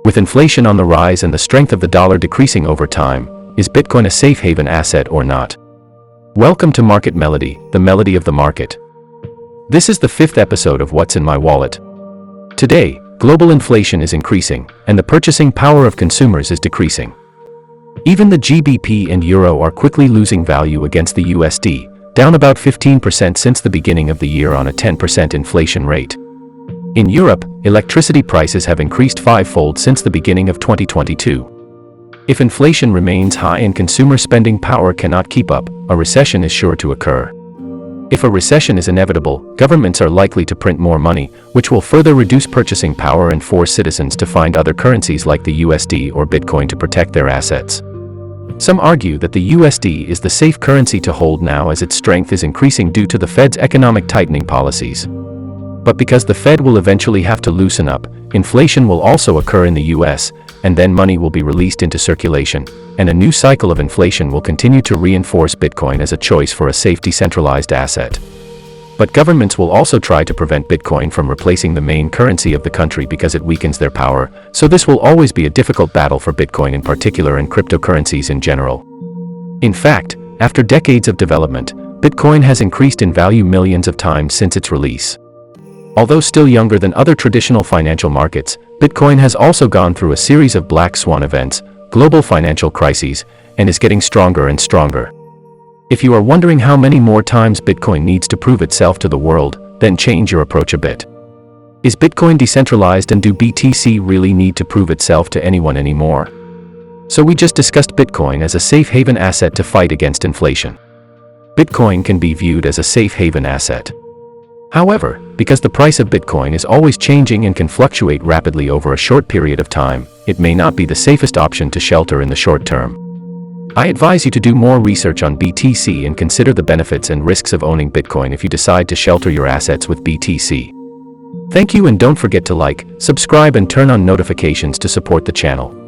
With inflation on the rise and the strength of the dollar decreasing over time, is Bitcoin a safe haven asset or not? Welcome to Market Melody, the melody of the market. This is the 5th episode of What's in My Wallet. Today, global inflation is increasing, and the purchasing power of consumers is decreasing. Even the GBP and Euro are quickly losing value against the USD, down about 15% since the beginning of the year on a 10% inflation rate. In Europe, electricity prices have increased fivefold since the beginning of 2022. If inflation remains high and consumer spending power cannot keep up, a recession is sure to occur. If a recession is inevitable, governments are likely to print more money, which will further reduce purchasing power and force citizens to find other currencies like the USD or Bitcoin to protect their assets. Some argue that the USD is the safe currency to hold now as its strength is increasing due to the Fed's economic tightening policies. But because the Fed will eventually have to loosen up, inflation will also occur in the US, and then money will be released into circulation, and a new cycle of inflation will continue to reinforce Bitcoin as a choice for a safe decentralized asset. But governments will also try to prevent Bitcoin from replacing the main currency of the country because it weakens their power, so this will always be a difficult battle for Bitcoin in particular and cryptocurrencies in general. In fact, after decades of development, Bitcoin has increased in value millions of times since its release. Although still younger than other traditional financial markets, Bitcoin has also gone through a series of black swan events, global financial crises, and is getting stronger and stronger. If you are wondering how many more times Bitcoin needs to prove itself to the world, then change your approach a bit. Is Bitcoin decentralized, and do BTC really need to prove itself to anyone anymore? So we just discussed Bitcoin as a safe haven asset to fight against inflation. Bitcoin can be viewed as a safe haven asset. However, because the price of Bitcoin is always changing and can fluctuate rapidly over a short period of time, it may not be the safest option to shelter in the short term. I advise you to do more research on BTC and consider the benefits and risks of owning Bitcoin if you decide to shelter your assets with BTC. Thank you, and don't forget to like, subscribe and turn on notifications to support the channel.